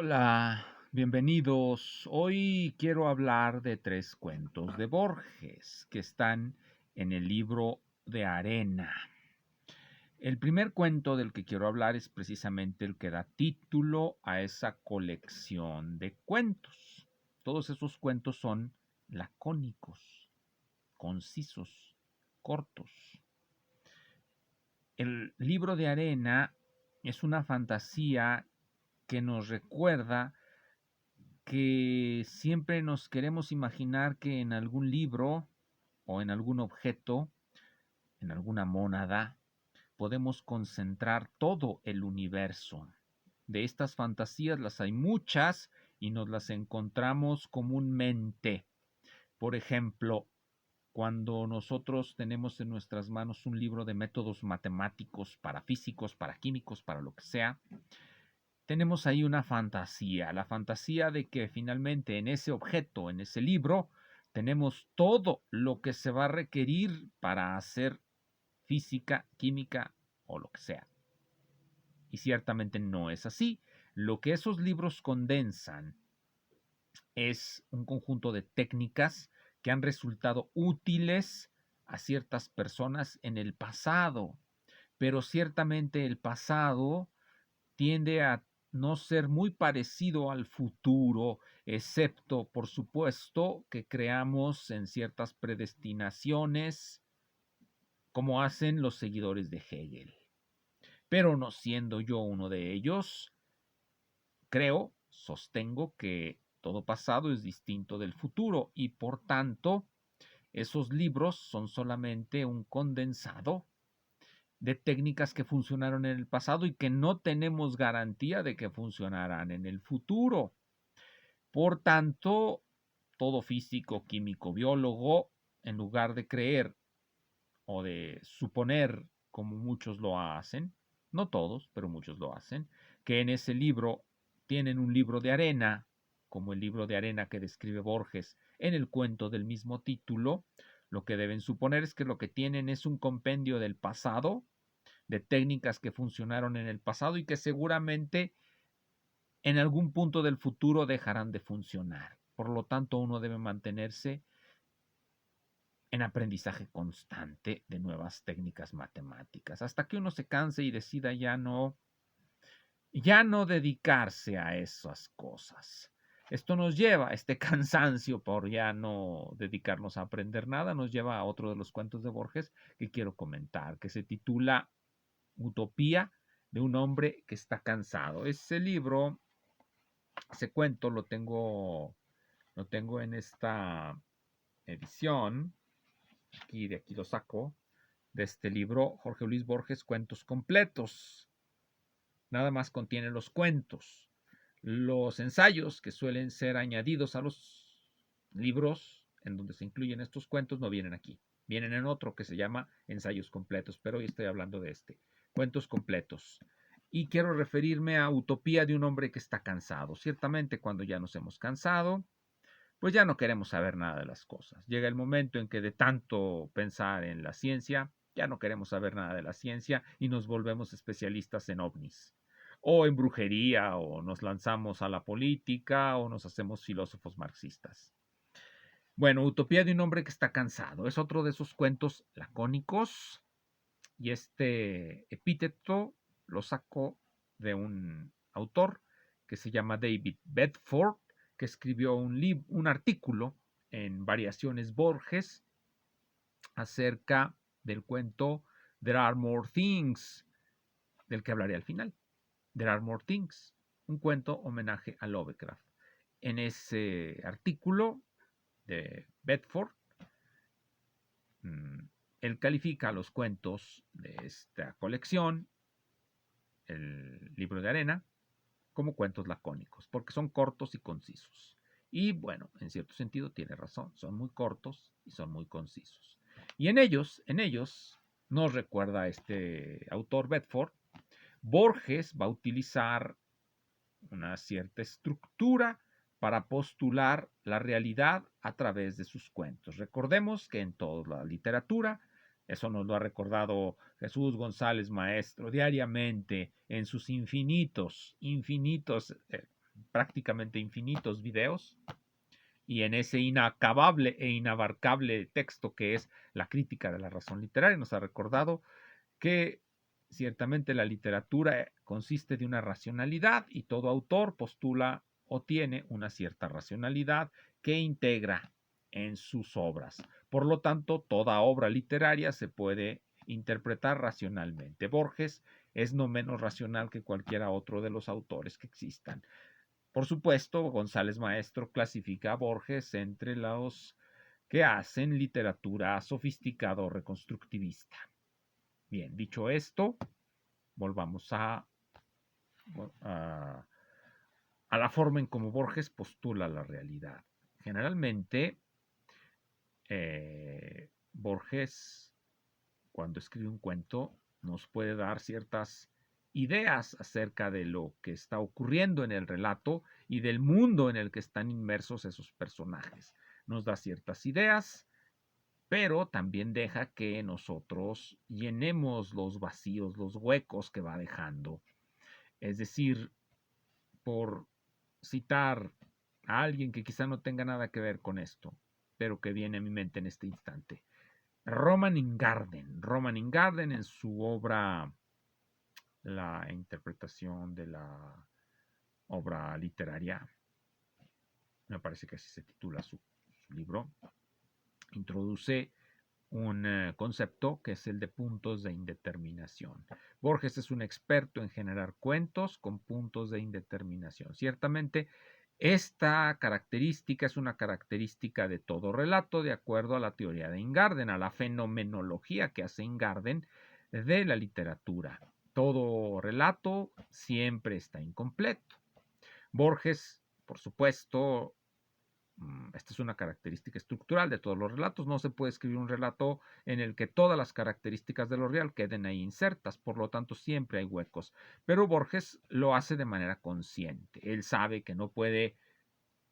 Hola, bienvenidos. Hoy quiero hablar de 3 cuentos de Borges que están en el libro de Arena. El primer cuento del que quiero hablar es precisamente el que da título a esa colección de cuentos. Todos esos cuentos son lacónicos, concisos, cortos. El libro de Arena es una fantasía que nos recuerda que siempre nos queremos imaginar que en algún libro o en algún objeto, en alguna mónada, podemos concentrar todo el universo. De estas fantasías las hay muchas y nos las encontramos comúnmente. Por ejemplo, cuando nosotros tenemos en nuestras manos un libro de métodos matemáticos para físicos, para químicos, para lo que sea, tenemos ahí una fantasía, la fantasía de que finalmente en ese objeto, en ese libro, tenemos todo lo que se va a requerir para hacer física, química o lo que sea. Y ciertamente no es así. Lo que esos libros condensan es un conjunto de técnicas que han resultado útiles a ciertas personas en el pasado, pero ciertamente el pasado tiende a no ser muy parecido al futuro, excepto, por supuesto, que creamos en ciertas predestinaciones, como hacen los seguidores de Hegel. Pero no siendo yo uno de ellos, creo, sostengo que todo pasado es distinto del futuro y por tanto esos libros son solamente un condensado de técnicas que funcionaron en el pasado y que no tenemos garantía de que funcionarán en el futuro. Por tanto, todo físico, químico, biólogo, en lugar de creer o de suponer, como muchos lo hacen, no todos, pero muchos lo hacen, que en ese libro tienen un libro de arena, como el libro de arena que describe Borges en el cuento del mismo título, lo que deben suponer es que lo que tienen es un compendio del pasado, de técnicas que funcionaron en el pasado y que seguramente en algún punto del futuro dejarán de funcionar. Por lo tanto, uno debe mantenerse en aprendizaje constante de nuevas técnicas matemáticas, hasta que uno se canse y decida ya no dedicarse a esas cosas. Esto nos lleva, este cansancio por ya no dedicarnos a aprender nada, nos lleva a otro de los cuentos de Borges que quiero comentar, que se titula Utopía de un hombre que está cansado. Ese libro, ese cuento lo tengo en esta edición, aquí de aquí lo saco, de este libro, Jorge Luis Borges, Cuentos Completos. Nada más contiene los cuentos. Los ensayos que suelen ser añadidos a los libros en donde se incluyen estos cuentos no vienen aquí. Vienen en otro que se llama Ensayos Completos, pero hoy estoy hablando de este, Cuentos Completos. Y quiero referirme a Utopía de un hombre que está cansado. Ciertamente cuando ya nos hemos cansado, pues ya no queremos saber nada de las cosas. Llega el momento en que de tanto pensar en la ciencia, ya no queremos saber nada de la ciencia y nos volvemos especialistas en ovnis, o en brujería, o nos lanzamos a la política, o nos hacemos filósofos marxistas. Bueno, Utopía de un hombre que está cansado es otro de esos cuentos lacónicos y este epíteto lo sacó de un autor que se llama David Bedford, que escribió un artículo en Variaciones Borges acerca del cuento There Are More Things, del que hablaré al final. There Are More Things, un cuento homenaje a Lovecraft. En ese artículo de Bedford, él califica los cuentos de esta colección, el libro de arena, como cuentos lacónicos, porque son cortos y concisos. Y bueno, en cierto sentido tiene razón, son muy cortos y son muy concisos. Y en ellos nos recuerda este autor Bedford, Borges va a utilizar una cierta estructura para postular la realidad a través de sus cuentos. Recordemos que en toda la literatura, eso nos lo ha recordado Jesús González Maestro diariamente en sus infinitos prácticamente infinitos videos, y en ese inacabable e inabarcable texto que es la crítica de la razón literaria, nos ha recordado que ciertamente la literatura consiste de una racionalidad y todo autor postula o tiene una cierta racionalidad que integra en sus obras. Por lo tanto, toda obra literaria se puede interpretar racionalmente. Borges es no menos racional que cualquiera otro de los autores que existan. Por supuesto, González Maestro clasifica a Borges entre los que hacen literatura sofisticada o reconstructivista. Bien, dicho esto, volvamos a, a la forma en cómo Borges postula la realidad. Generalmente, Borges, cuando escribe un cuento, nos puede dar ciertas ideas acerca de lo que está ocurriendo en el relato y del mundo en el que están inmersos esos personajes. Nos da ciertas ideas, pero también deja que nosotros llenemos los vacíos, los huecos que va dejando. Es decir, por citar a alguien que quizá no tenga nada que ver con esto, pero que viene a mi mente en este instante. Roman Ingarden. Roman Ingarden en su obra, la interpretación de la obra literaria, me parece que así se titula su libro, introduce un concepto que es el de puntos de indeterminación. Borges es un experto en generar cuentos con puntos de indeterminación. Ciertamente, esta característica es una característica de todo relato de acuerdo a la teoría de Ingarden, a la fenomenología que hace Ingarden de la literatura. Todo relato siempre está incompleto. Borges, por supuesto, esta es una característica estructural de todos los relatos. No se puede escribir un relato en el que todas las características de lo real queden ahí insertas, por lo tanto siempre hay huecos. Pero Borges lo hace de manera consciente. Él sabe que no puede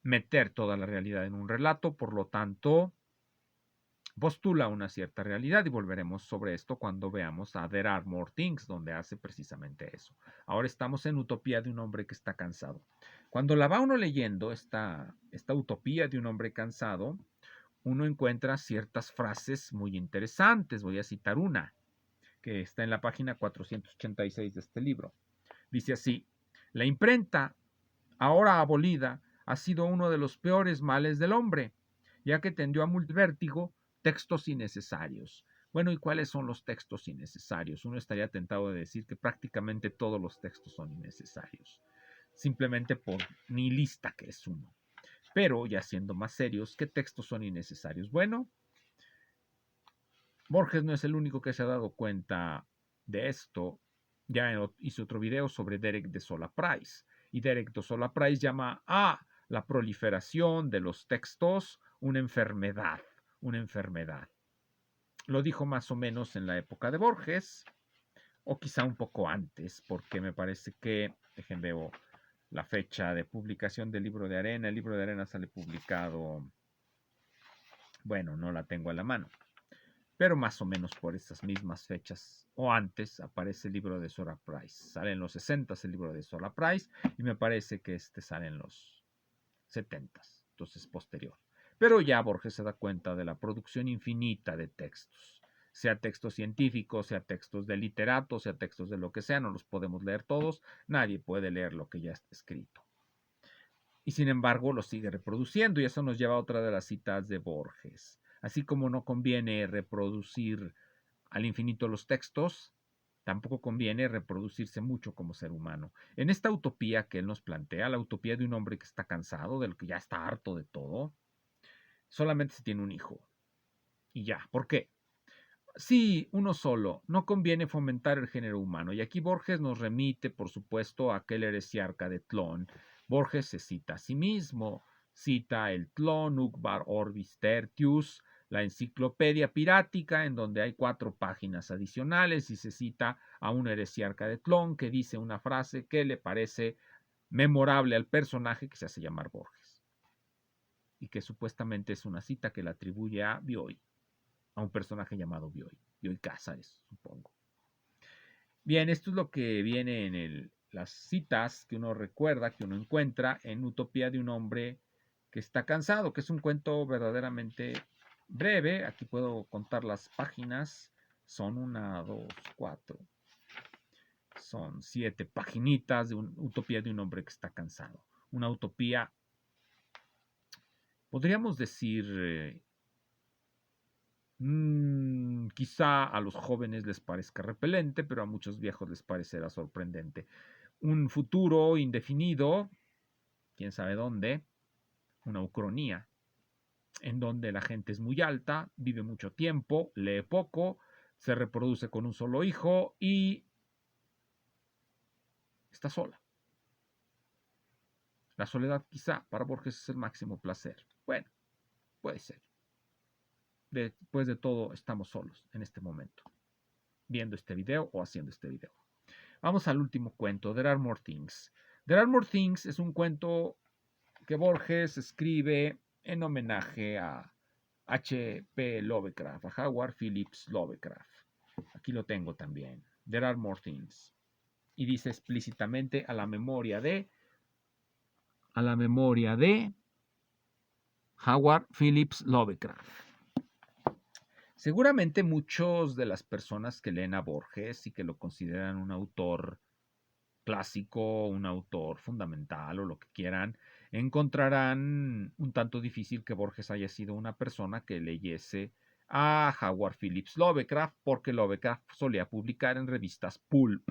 meter toda la realidad en un relato, por lo tanto postula una cierta realidad y volveremos sobre esto cuando veamos a There Are More Things, donde hace precisamente eso. Ahora estamos en Utopía de un hombre que está cansado. Cuando la va uno leyendo esta Utopía de un hombre cansado, uno encuentra ciertas frases muy interesantes. Voy a citar una que está en la página 486 de este libro. Dice así: la imprenta, ahora abolida, ha sido uno de los peores males del hombre, ya que tendió a multivértigo textos innecesarios. Bueno, ¿y cuáles son los textos innecesarios? Uno estaría tentado de decir que prácticamente todos los textos son innecesarios, simplemente por nihilista que es uno. Pero, ya siendo más serios, ¿qué textos son innecesarios? Bueno, Borges no es el único que se ha dado cuenta de esto. Ya hice otro video sobre Derek de Sola Price. Y Derek de Sola Price llama a la proliferación de los textos una enfermedad. Una enfermedad. Lo dijo más o menos en la época de Borges, o quizá un poco antes, porque me parece que, dejen veo la fecha de publicación del Libro de Arena. El Libro de Arena sale publicado, bueno, no la tengo a la mano, pero más o menos por estas mismas fechas o antes aparece el libro de Zora Price. Sale en los 60 el libro de Zora Price y me parece que este sale en los 70, entonces posterior. Pero ya Borges se da cuenta de la producción infinita de textos, sea textos científicos, sea textos de literatos, sea textos de lo que sea, no los podemos leer todos, nadie puede leer lo que ya está escrito. Y sin embargo lo sigue reproduciendo, y eso nos lleva a otra de las citas de Borges. Así como no conviene reproducir al infinito los textos, tampoco conviene reproducirse mucho como ser humano. En esta utopía que él nos plantea, la utopía de un hombre que está cansado, del que ya está harto de todo, solamente se tiene un hijo. Y ya, ¿por qué? Sí, uno solo. No conviene fomentar el género humano. Y aquí Borges nos remite, por supuesto, a aquel heresiarca de Tlön. Borges se cita a sí mismo, cita el Tlön Uqbar Orbis Tertius, la enciclopedia pirática, en donde hay 4 páginas adicionales, y se cita a un heresiarca de Tlön que dice una frase que le parece memorable al personaje que se hace llamar Borges, y que supuestamente es una cita que le atribuye a Bioy, a un personaje llamado Bioy Cázares, supongo. Bien, esto es lo que viene en las citas que uno recuerda, que uno encuentra en Utopía de un hombre que está cansado, que es un cuento verdaderamente breve. Aquí puedo contar las páginas. Son 1, 2, 4. Son 7 paginitas de una utopía de un hombre que está cansado. Una utopía, podríamos decir, quizá a los jóvenes les parezca repelente, pero a muchos viejos les parecerá sorprendente. Un futuro indefinido, quién sabe dónde, una ucronía, en donde la gente es muy alta, vive mucho tiempo, lee poco, se reproduce con un solo hijo y está sola. La soledad quizá para Borges es el máximo placer. Bueno, puede ser. Después de todo, estamos solos en este momento, viendo este video o haciendo este video. Vamos al último cuento, There Are More Things. There Are More Things es un cuento que Borges escribe en homenaje a H.P. Lovecraft, a Howard Phillips Lovecraft. Aquí lo tengo también. There Are More Things. Y dice explícitamente a la memoria de Howard Phillips Lovecraft. Seguramente muchos de las personas que leen a Borges y que lo consideran un autor clásico, un autor fundamental o lo que quieran, encontrarán un tanto difícil que Borges haya sido una persona que leyese a Howard Phillips Lovecraft, porque Lovecraft solía publicar en revistas pulp.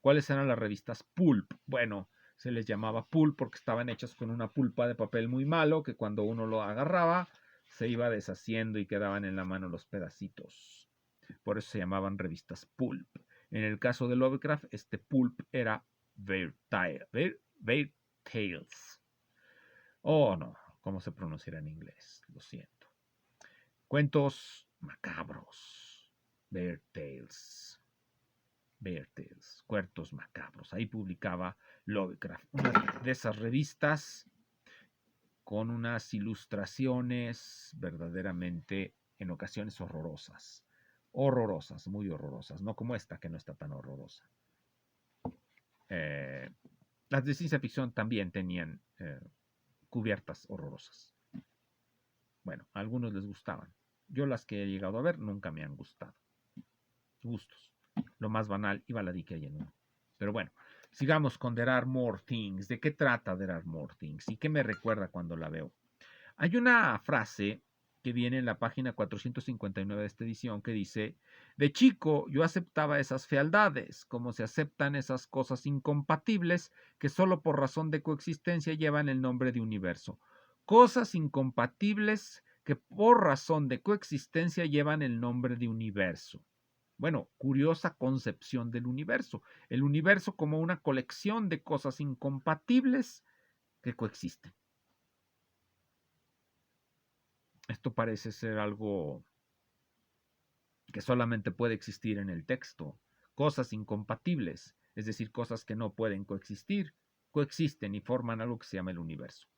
¿Cuáles eran las revistas pulp? Bueno, se les llamaba pulp porque estaban hechas con una pulpa de papel muy malo que cuando uno lo agarraba se iba deshaciendo y quedaban en la mano los pedacitos. Por eso se llamaban revistas pulp. En el caso de Lovecraft, este pulp era Weird Tales. Oh, no, ¿cómo se pronunciará en inglés? Lo siento. Cuentos macabros. Weird Tales. Cuentos macabros. Ahí publicaba Lovecraft. Una de esas revistas con unas ilustraciones verdaderamente en ocasiones horrorosas. Horrorosas, muy horrorosas. No como esta, que no está tan horrorosa. Las de ciencia ficción también tenían cubiertas horrorosas. Bueno, a algunos les gustaban. Yo las que he llegado a ver nunca me han gustado. Gustos. Lo más banal y baladí que hay en uno. Pero bueno, sigamos con There Are More Things. ¿De qué trata There Are More Things? ¿Y qué me recuerda cuando la veo? Hay una frase que viene en la página 459 de esta edición que dice: de chico yo aceptaba esas fealdades, como se aceptan esas cosas incompatibles que solo por razón de coexistencia llevan el nombre de universo. Cosas incompatibles que por razón de coexistencia llevan el nombre de universo. Bueno, curiosa concepción del universo. El universo como una colección de cosas incompatibles que coexisten. Esto parece ser algo que solamente puede existir en el texto. Cosas incompatibles, es decir, cosas que no pueden coexistir, coexisten y forman algo que se llama el universo.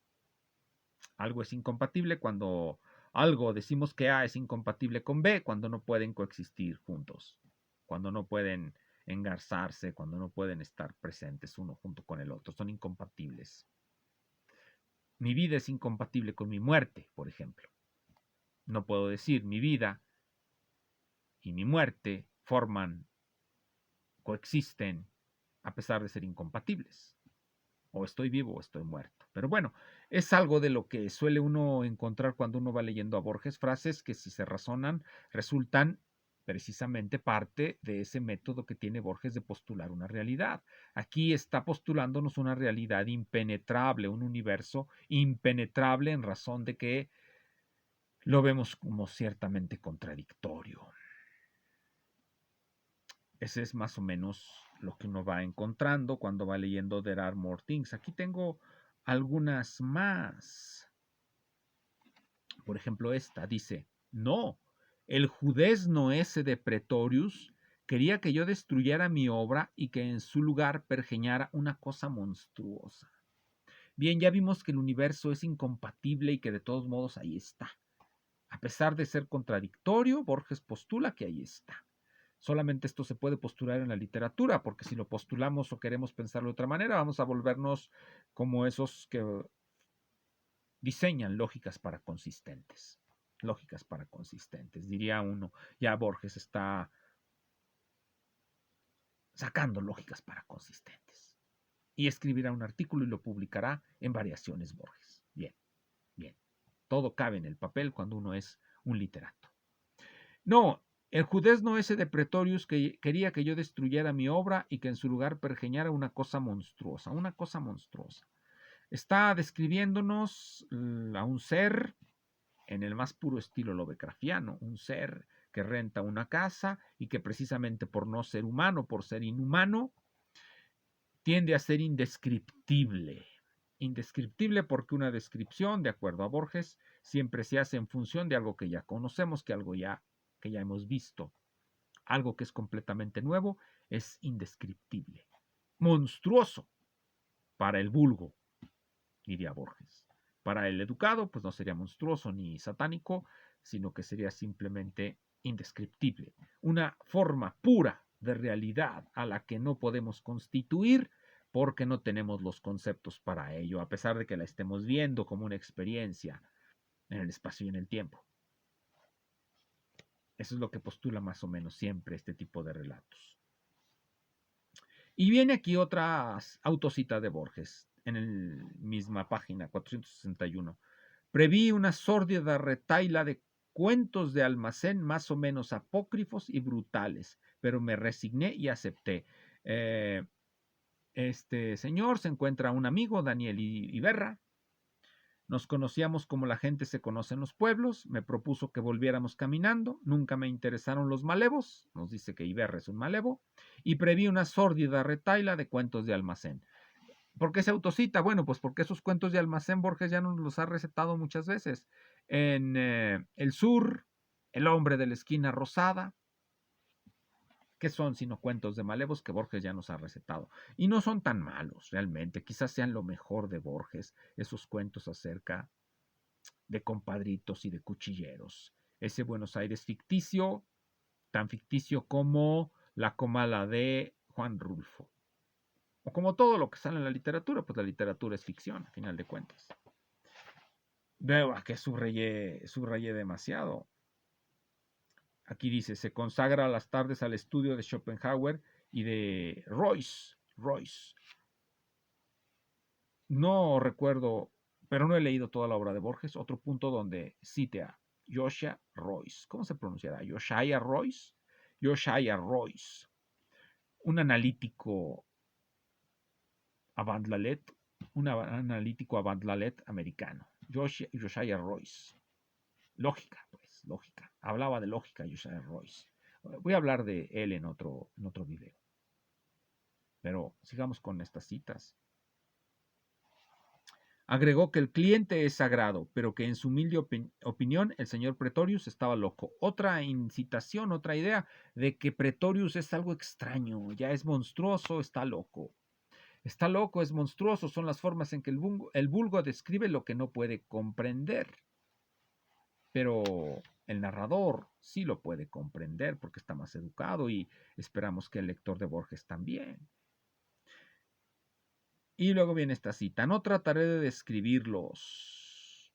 Algo es incompatible cuando algo decimos que A es incompatible con B, cuando no pueden coexistir juntos, cuando no pueden engarzarse, cuando no pueden estar presentes uno junto con el otro, son incompatibles. Mi vida es incompatible con mi muerte, por ejemplo. No puedo decir mi vida y mi muerte coexisten a pesar de ser incompatibles. O estoy vivo o estoy muerto. Pero bueno, es algo de lo que suele uno encontrar cuando uno va leyendo a Borges, frases que si se razonan resultan precisamente parte de ese método que tiene Borges de postular una realidad. Aquí está postulándonos una realidad impenetrable, un universo impenetrable en razón de que lo vemos como ciertamente contradictorio. Ese es más o menos lo que uno va encontrando cuando va leyendo There Are More Things. Aquí tengo algunas más. Por ejemplo, esta dice: no, el judez Noese de Pretorius quería que yo destruyera mi obra y que en su lugar pergeñara una cosa monstruosa. Bien, ya vimos que el universo es incompatible y que de todos modos ahí está. A pesar de ser contradictorio, Borges postula que ahí está. Solamente esto se puede postular en la literatura, porque si lo postulamos o queremos pensarlo de otra manera, vamos a volvernos como esos que diseñan lógicas para consistentes. Lógicas para consistentes, diría uno. Ya Borges está sacando lógicas para consistentes. Y escribirá un artículo y lo publicará en Variaciones Borges. Bien, bien. Todo cabe en el papel cuando uno es un literato. No, el judesno ese de Pretorius que quería que yo destruyera mi obra y que en su lugar pergeñara una cosa monstruosa, una cosa monstruosa. Está describiéndonos a un ser en el más puro estilo lovecraftiano, un ser que renta una casa y que precisamente por no ser humano, por ser inhumano, tiende a ser indescriptible. Indescriptible porque una descripción, de acuerdo a Borges, siempre se hace en función de algo que ya conocemos, que ya hemos visto. Algo que es completamente nuevo es indescriptible. Monstruoso para el vulgo, diría Borges. Para el educado, pues no sería monstruoso ni satánico, sino que sería simplemente indescriptible. Una forma pura de realidad a la que no podemos constituir porque no tenemos los conceptos para ello, a pesar de que la estemos viendo como una experiencia en el espacio y en el tiempo. Eso es lo que postula más o menos siempre este tipo de relatos. Y viene aquí otra autocita de Borges, en la misma página 461. Preví una sórdida retahíla de cuentos de almacén más o menos apócrifos y brutales, pero me resigné y acepté. Este señor se encuentra un amigo, Daniel Iberra. Nos conocíamos como la gente se conoce en los pueblos. Me propuso que volviéramos caminando. Nunca me interesaron los malevos. Nos dice que Iberra es un malevo. Y preví una sórdida retahíla de cuentos de almacén. ¿Por qué se autocita? Bueno, pues porque esos cuentos de almacén Borges ya nos los ha recetado muchas veces. En El Sur, El hombre de la esquina rosada, que son sino cuentos de malevos que Borges ya nos ha recetado. Y no son tan malos realmente, quizás sean lo mejor de Borges, esos cuentos acerca de compadritos y de cuchilleros. Ese Buenos Aires ficticio, tan ficticio como la comala de Juan Rulfo. O como todo lo que sale en la literatura, pues la literatura es ficción, a final de cuentas. Veo que subrayé demasiado. Aquí dice, se consagra a las tardes al estudio de Schopenhauer y de Royce. No recuerdo, pero no he leído toda la obra de Borges. Otro punto donde cite a Josiah Royce. ¿Cómo se pronunciará? Josiah Royce. Josiah Royce. Un analítico avant-lalet americano. Josiah Royce. Lógica, pues, lógica. Hablaba de lógica Josiah Royce. Voy a hablar de él en otro video. Pero sigamos con estas citas. Agregó que el cliente es sagrado, pero que en su humilde opinión el señor Pretorius estaba loco. Otra incitación, otra idea de que Pretorius es algo extraño, ya es monstruoso, está loco. Está loco, es monstruoso, son las formas en que el vulgo describe lo que no puede comprender. Pero el narrador sí lo puede comprender porque está más educado y esperamos que el lector de Borges también. Y luego viene esta cita, no trataré de describirlos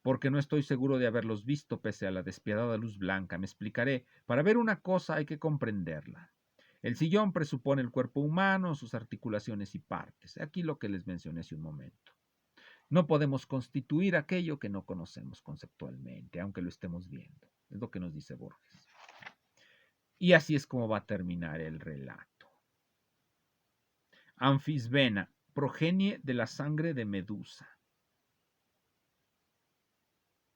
porque no estoy seguro de haberlos visto pese a la despiadada luz blanca. Me explicaré, para ver una cosa hay que comprenderla. El sillón presupone el cuerpo humano, sus articulaciones y partes. Aquí lo que les mencioné hace un momento. No podemos constituir aquello que no conocemos conceptualmente, aunque lo estemos viendo. Es lo que nos dice Borges. Y así es como va a terminar el relato. Anfisbena, progenie de la sangre de Medusa.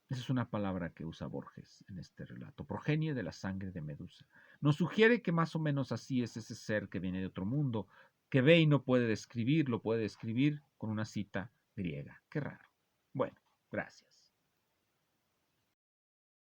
Esa es una palabra que usa Borges en este relato. Progenie de la sangre de Medusa. Nos sugiere que más o menos así es ese ser que viene de otro mundo, que ve y no puede describir, lo puede describir con una cita griega. Qué raro. Bueno, gracias.